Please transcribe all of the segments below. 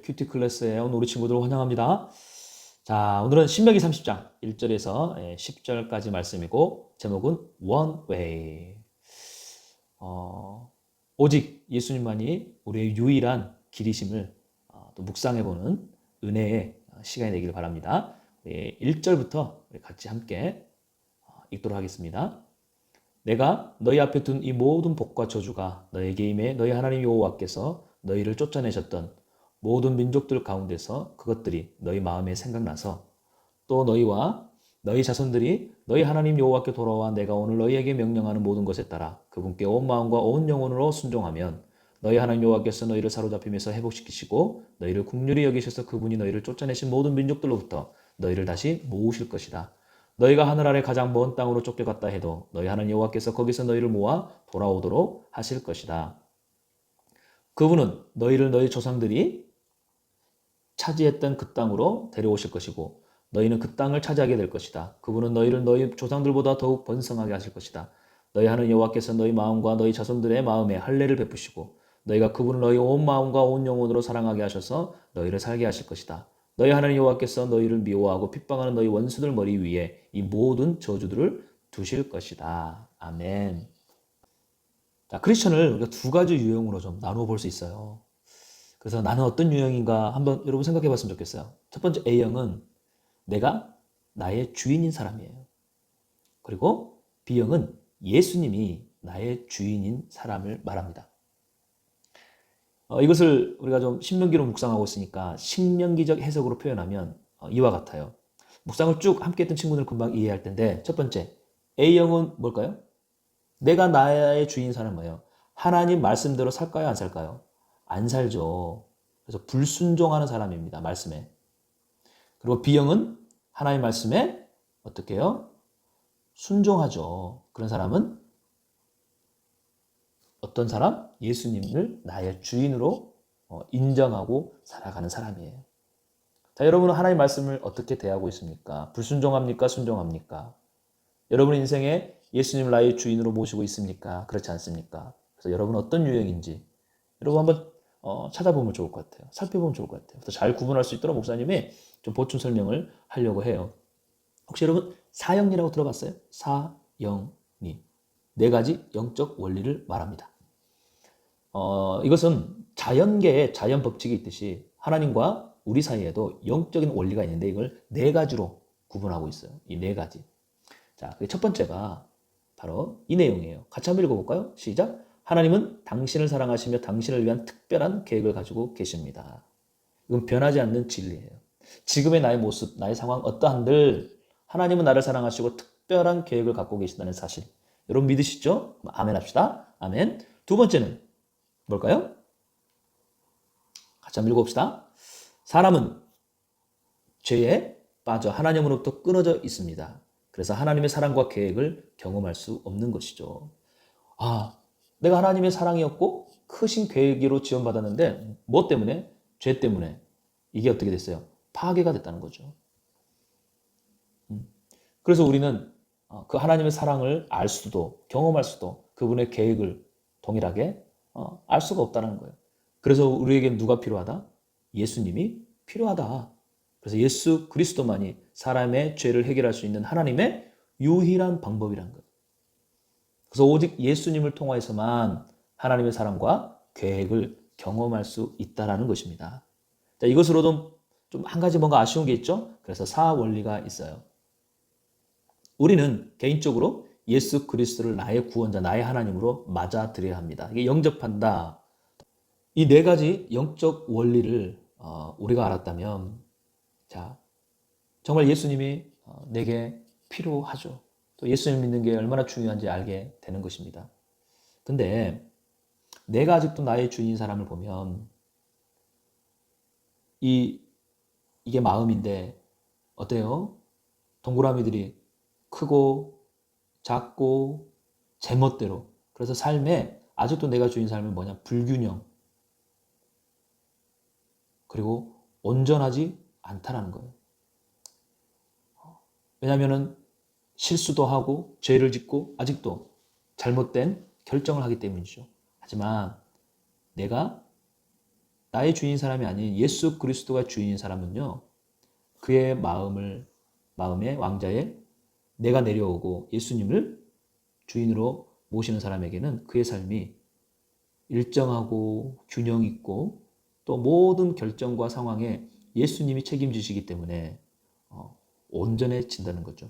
큐티 클래스에 온 우리 친구들 환영합니다. 자, 오늘은 신명기 30장 1절에서 10절까지 말씀이고 제목은 One Way. 오직 예수님만이 우리의 유일한 길이심을 또 묵상해보는 은혜의 시간이 되기를 바랍니다. 1절부터 같이 함께 읽도록 하겠습니다. 내가 너희 앞에 둔 이 모든 복과 저주가 너에게 임해 너희 하나님 여호와께서 너희를 쫓아내셨던 모든 민족들 가운데서 그것들이 너희 마음에 생각나서 또 너희와 너희 자손들이 너희 하나님 여호와께 돌아와 내가 오늘 너희에게 명령하는 모든 것에 따라 그분께 온 마음과 온 영혼으로 순종하면 너희 하나님 여호와께서 너희를 사로잡히면서 회복시키시고 너희를 긍휼히 여기셔서 그분이 너희를 쫓아내신 모든 민족들로부터 너희를 다시 모으실 것이다. 너희가 하늘 아래 가장 먼 땅으로 쫓겨갔다 해도 너희 하나님 여호와께서 거기서 너희를 모아 돌아오도록 하실 것이다. 그분은 너희를 너희 조상들이 차지했던 그 땅으로 데려오실 것이고 너희는 그 땅을 차지하게 될 것이다. 그분은 너희를 너희 조상들보다 더욱 번성하게 하실 것이다. 너희 하나님 여호와께서 너희 마음과 너희 자손들의 마음에 할례를 베푸시고 너희가 그분을 너희 온 마음과 온 영혼으로 사랑하게 하셔서 너희를 살게 하실 것이다. 너희 하나님 여호와께서 너희를 미워하고 핍박하는 너희 원수들 머리 위에 이 모든 저주들을 두실 것이다. 아멘. 자, 크리스천을 우리가 두 가지 유형으로 좀 나누어 볼 수 있어요. 그래서 나는 어떤 유형인가 한번 여러분 생각해 봤으면 좋겠어요. 첫 번째 A형은 내가 나의 주인인 사람이에요. 그리고 B형은 예수님이 나의 주인인 사람을 말합니다. 이것을 우리가 좀 신명기로 묵상하고 있으니까 신명기적 해석으로 표현하면 이와 같아요. 묵상을 쭉 함께 했던 친구들 금방 이해할 텐데 첫 번째 A형은 뭘까요? 내가 나의 주인인 사람은 뭐예요? 하나님 말씀대로 살까요? 안 살까요? 안 살죠. 그래서 불순종하는 사람입니다. 말씀에. 그리고 B형은 하나님 말씀에 어떻게 해요? 순종하죠. 그런 사람은 어떤 사람? 예수님을 나의 주인으로 인정하고 살아가는 사람이에요. 자, 여러분은 하나님 말씀을 어떻게 대하고 있습니까? 불순종합니까? 순종합니까? 여러분 인생에 예수님을 나의 주인으로 모시고 있습니까? 그렇지 않습니까? 그래서 여러분은 어떤 유형인지 여러분 한번 찾아보면 좋을 것 같아요. 살펴보면 좋을 것 같아요. 더 잘 구분할 수 있도록 목사님이 좀 보충 설명을 하려고 해요. 혹시 여러분 사형리라고 들어봤어요? 사형리. 네 가지 영적 원리를 말합니다. 이것은 자연계의 자연 법칙이 있듯이 하나님과 우리 사이에도 영적인 원리가 있는데 이걸 네 가지로 구분하고 있어요. 이 네 가지. 자, 첫 번째가 바로 이 내용이에요. 같이 한번 읽어볼까요? 시작. 하나님은 당신을 사랑하시며 당신을 위한 특별한 계획을 가지고 계십니다. 이건 변하지 않는 진리예요. 지금의 나의 모습, 나의 상황 어떠한들 하나님은 나를 사랑하시고 특별한 계획을 갖고 계신다는 사실. 여러분 믿으시죠? 아멘 합시다. 아멘. 두 번째는 뭘까요? 같이 한번 읽어봅시다. 사람은 죄에 빠져 하나님으로부터 끊어져 있습니다. 그래서 하나님의 사랑과 계획을 경험할 수 없는 것이죠. 내가 하나님의 사랑이었고 크신 계획으로 지원받았는데 뭐 때문에? 죄 때문에. 이게 어떻게 됐어요? 파괴가 됐다는 거죠. 그래서 우리는 그 하나님의 사랑을 알 수도 경험할 수도 그분의 계획을 동일하게 알 수가 없다는 거예요. 그래서 우리에게 누가 필요하다? 예수님이 필요하다. 그래서 예수 그리스도만이 사람의 죄를 해결할 수 있는 하나님의 유일한 방법이라는 거예요. 그래서 오직 예수님을 통하여서만 하나님의 사랑과 계획을 경험할 수 있다는 것입니다. 자, 이것으로도 좀 한 가지 뭔가 아쉬운 게 있죠? 그래서 사원리가 있어요. 우리는 개인적으로 예수 그리스도를 나의 구원자, 나의 하나님으로 맞아들여야 합니다. 이게 영접한다. 이 네 가지 영적 원리를 우리가 알았다면 자, 정말 예수님이 내게 필요하죠. 또 예수님 믿는 게 얼마나 중요한지 알게 되는 것입니다. 근데 내가 아직도 나의 주인인 사람을 보면 이게 마음인데 어때요? 동그라미들이 크고 작고 제멋대로 그래서 삶에 아직도 내가 주인 삶은 뭐냐? 불균형 그리고 온전하지 않다라는 거예요. 왜냐하면 실수도 하고 죄를 짓고 아직도 잘못된 결정을 하기 때문이죠. 하지만 내가 나의 주인인 사람이 아닌 예수 그리스도가 주인인 사람은요, 그의 마음의 왕자에 내가 내려오고 예수님을 주인으로 모시는 사람에게는 그의 삶이 일정하고 균형 있고 또 모든 결정과 상황에 예수님이 책임지시기 때문에 온전해진다는 거죠.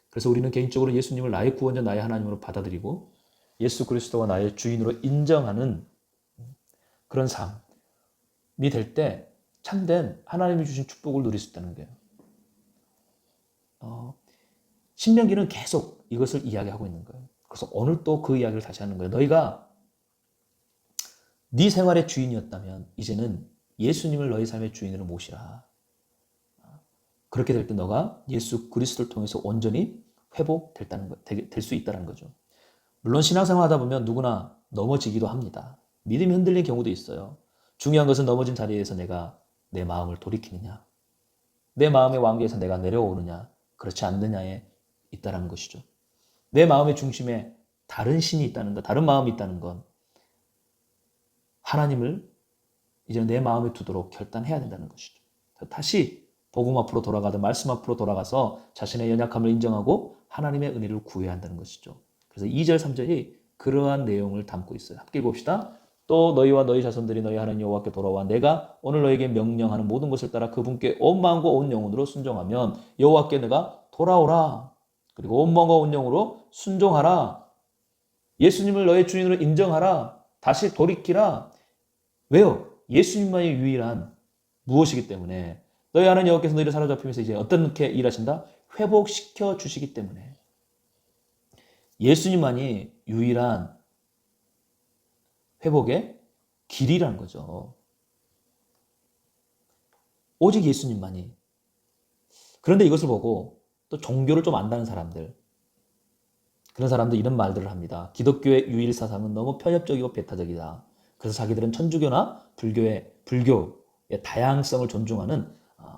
그래서 우리는 개인적으로 예수님을 나의 구원자, 나의 하나님으로 받아들이고 예수 그리스도가 나의 주인으로 인정하는 그런 삶이 될 때 참된 하나님이 주신 축복을 누릴 수 있다는 거예요. 신명기는 계속 이것을 이야기하고 있는 거예요. 그래서 오늘 또 그 이야기를 다시 하는 거예요. 너희가 네 생활의 주인이었다면 이제는 예수님을 너희 삶의 주인으로 모시라. 그렇게 될 때 너가 예수 그리스도를 통해서 온전히 될 수 있다는 거죠. 물론 신앙생활 하다 보면 누구나 넘어지기도 합니다. 믿음이 흔들린 경우도 있어요. 중요한 것은 넘어진 자리에서 내가 내 마음을 돌이키느냐, 내 마음의 왕좌에서 내가 내려오느냐, 그렇지 않느냐에 있다는 것이죠. 내 마음의 중심에 다른 신이 있다는 것, 다른 마음이 있다는 건 하나님을 이제 내 마음에 두도록 결단해야 된다는 것이죠. 다시 복음 앞으로 돌아가든 말씀 앞으로 돌아가서 자신의 연약함을 인정하고 하나님의 은혜를 구해야 한다는 것이죠. 그래서 2절, 3절이 그러한 내용을 담고 있어요. 함께 읽어봅시다. 또 너희와 너희 자손들이 너희 하나님 여호와께 돌아와 내가 오늘 너희에게 명령하는 모든 것을 따라 그분께 온 마음과 온 영혼으로 순종하면 여호와께 내가 돌아오라. 그리고 온 마음과 온 영으로 순종하라. 예수님을 너의 주인으로 인정하라. 다시 돌이키라. 왜요? 예수님만이 유일한 무엇이기 때문에 너희 하나님 여호와께서 너희를 사로잡히면서 이제 어떻게 일하신다? 회복시켜 주시기 때문에 예수님만이 유일한 회복의 길이라는 거죠. 오직 예수님만이. 그런데 이것을 보고 또 종교를 좀 안다는 사람들, 그런 사람들 이런 말들을 합니다. 기독교의 유일 사상은 너무 편협적이고 배타적이다. 그래서 자기들은 천주교나 불교의 다양성을 존중하는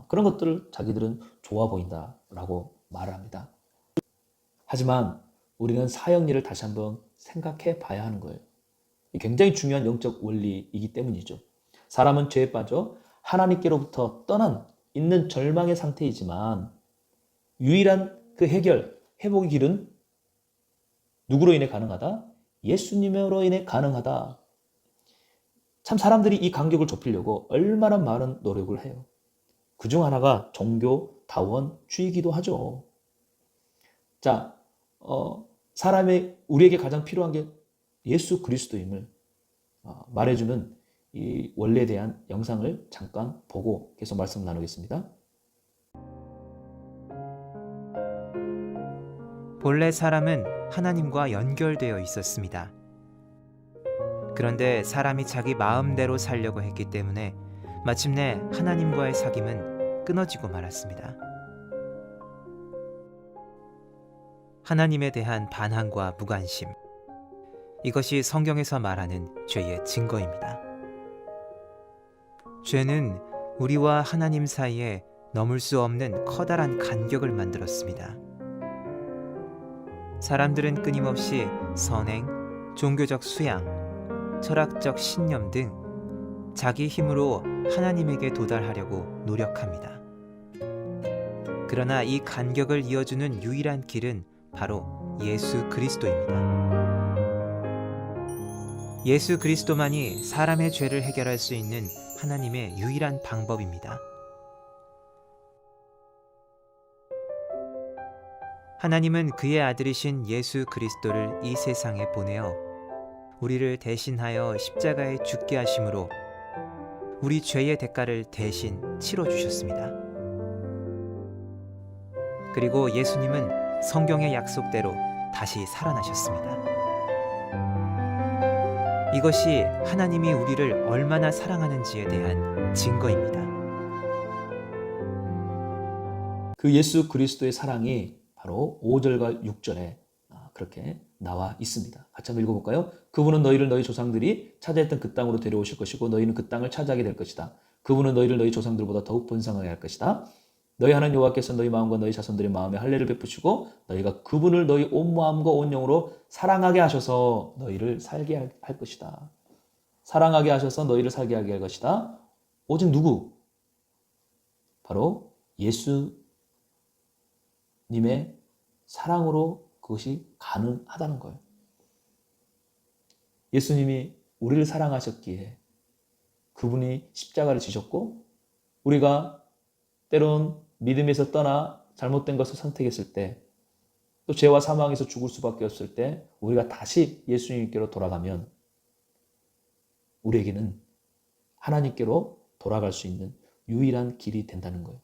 그런 것들을 자기들은 좋아 보인다라고 말을 합니다. 하지만 우리는 사형리를 다시 한번 생각해 봐야 하는 거예요. 굉장히 중요한 영적 원리이기 때문이죠. 사람은 죄에 빠져 하나님께로부터 떠난 있는 절망의 상태이지만 유일한 그 회복의 길은 누구로 인해 가능하다? 예수님으로 인해 가능하다. 참 사람들이 이 간격을 좁히려고 얼마나 많은 노력을 해요. 그중 하나가 종교, 다원주의이기도 하죠. 자, 우리에게 가장 필요한 게 예수 그리스도임을 말해주는 이 원리에 대한 영상을 잠깐 보고 계속 말씀 나누겠습니다. 본래 사람은 하나님과 연결되어 있었습니다. 그런데 사람이 자기 마음대로 살려고 했기 때문에 마침내 하나님과의 사귐은 끊어지고 말았습니다. 하나님에 대한 반항과 무관심, 이것이 성경에서 말하는 죄의 증거입니다. 죄는 우리와 하나님 사이에 넘을 수 없는 커다란 간격을 만들었습니다. 사람들은 끊임없이 선행, 종교적 수양, 철학적 신념 등 자기 힘으로 하나님에게 도달하려고 노력합니다. 그러나 이 간격을 이어주는 유일한 길은 바로 예수 그리스도입니다. 예수 그리스도만이 사람의 죄를 해결할 수 있는 하나님의 유일한 방법입니다. 하나님은 그의 아들이신 예수 그리스도를 이 세상에 보내어 우리를 대신하여 십자가에 죽게 하심으로 우리 죄의 대가를 대신 치러주셨습니다. 그리고 예수님은 성경의 약속대로 다시 살아나셨습니다. 이것이 하나님이 우리를 얼마나 사랑하는지에 대한 증거입니다. 그 예수 그리스도의 사랑이 바로 5절과 6절에 그렇게 나와 있습니다. 같이 한번 읽어볼까요? 그분은 너희를 너희 조상들이 차지했던 그 땅으로 데려오실 것이고 너희는 그 땅을 차지하게 될 것이다. 그분은 너희를 너희 조상들보다 더욱 번성하게 할 것이다. 너희 하나님 여호와께서 너희 마음과 너희 자손들의 마음에 할례를 베푸시고 너희가 그분을 너희 온 마음과 온 영으로 사랑하게 하셔서 너희를 살게 할 것이다. 사랑하게 하셔서 너희를 살게 하게 할 것이다. 오직 누구? 바로 예수님의 사랑으로 그것이 가능하다는 거예요. 예수님이 우리를 사랑하셨기에 그분이 십자가를 지셨고 우리가 때론 믿음에서 떠나 잘못된 것을 선택했을 때 또 죄와 사망에서 죽을 수밖에 없을 때 우리가 다시 예수님께로 돌아가면 우리에게는 하나님께로 돌아갈 수 있는 유일한 길이 된다는 거예요.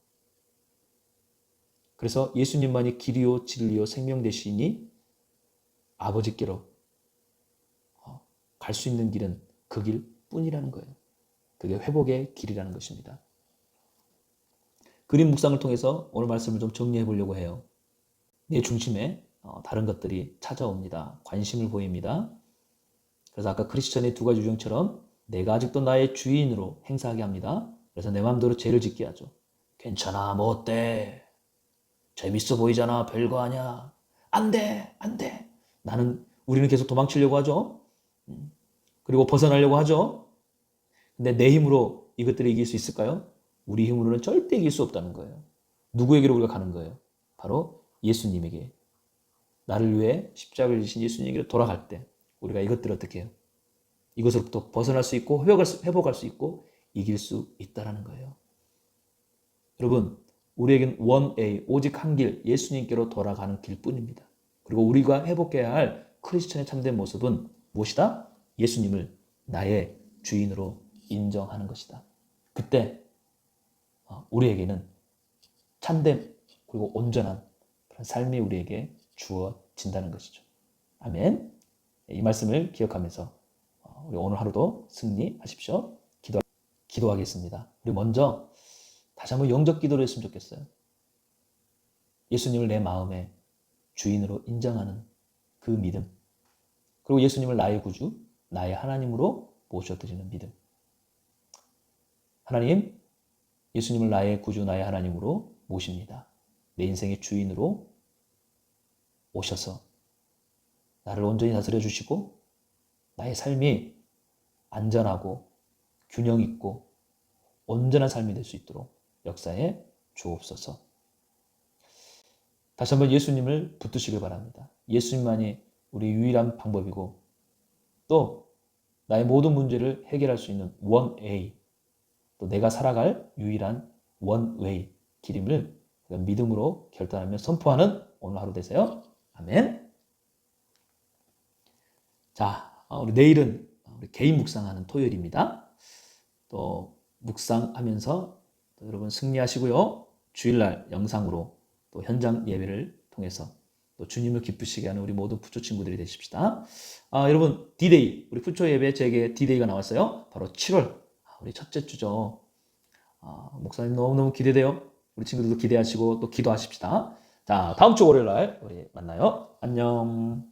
그래서 예수님만이 길이요 진리요 생명 되시니 아버지께로 갈 수 있는 길은 그 길뿐이라는 거예요. 그게 회복의 길이라는 것입니다. 그림 묵상을 통해서 오늘 말씀을 좀 정리해 보려고 해요. 내 중심에 다른 것들이 찾아옵니다. 관심을 보입니다. 그래서 아까 크리스천의 두 가지 유형처럼 내가 아직도 나의 주인으로 행사하게 합니다. 그래서 내 마음대로 죄를 짓게 하죠. 괜찮아, 뭐 어때? 재밌어 보이잖아, 별거 아니야. 안 돼, 안 돼. 우리는 계속 도망치려고 하죠. 그리고 벗어나려고 하죠. 근데 내 힘으로 이것들을 이길 수 있을까요? 우리 힘으로는 절대 이길 수 없다는 거예요. 누구에게로 우리가 가는 거예요? 바로 예수님에게. 나를 위해 십자가를 지신 예수님에게로 돌아갈 때 우리가 이것들을 어떻게 해요? 이것으로부터 벗어날 수 있고 회복할 수 있고 이길 수 있다는 거예요. 여러분, 우리에겐 원웨이, 오직 한 길, 예수님께로 돌아가는 길뿐입니다. 그리고 우리가 회복해야 할 크리스천의 참된 모습은 무엇이다? 예수님을 나의 주인으로 인정하는 것이다. 그때 우리에게는 참된 그리고 온전한 그런 삶이 우리에게 주어진다는 것이죠. 아멘. 이 말씀을 기억하면서 우리 오늘 하루도 승리하십시오. 기도하겠습니다. 우리 먼저 다시 한번 영적 기도를 했으면 좋겠어요. 예수님을 내 마음의 주인으로 인정하는 그 믿음. 그리고 예수님을 나의 구주, 나의 하나님으로 모셔드리는 믿음. 하나님, 예수님을 나의 구주, 나의 하나님으로 모십니다. 내 인생의 주인으로 오셔서 나를 온전히 다스려 주시고 나의 삶이 안전하고 균형 있고 온전한 삶이 될 수 있도록 역사에 주옵소서. 다시 한번 예수님을 붙드시길 바랍니다. 예수님만이 우리 유일한 방법이고 또 나의 모든 문제를 해결할 수 있는 원웨이, 또 내가 살아갈 유일한 원웨이 길임을 믿음으로 결단하며 선포하는 오늘 하루 되세요. 아멘. 자, 우리 내일은 우리 개인 묵상하는 토요일입니다. 또 묵상하면서 또 여러분 승리하시고요. 주일날 영상으로 또 현장 예배를 통해서 또 주님을 기쁘시게 하는 우리 모든 부초 친구들이 되십시다. 여러분 D-Day, 우리 부초 예배 제게 D-Day가 나왔어요. 바로 7월 우리 첫째 주죠. 목사님 너무너무 기대돼요. 우리 친구들도 기대하시고 또 기도하십시다. 자, 다음 주 월요일 날 우리 만나요. 안녕.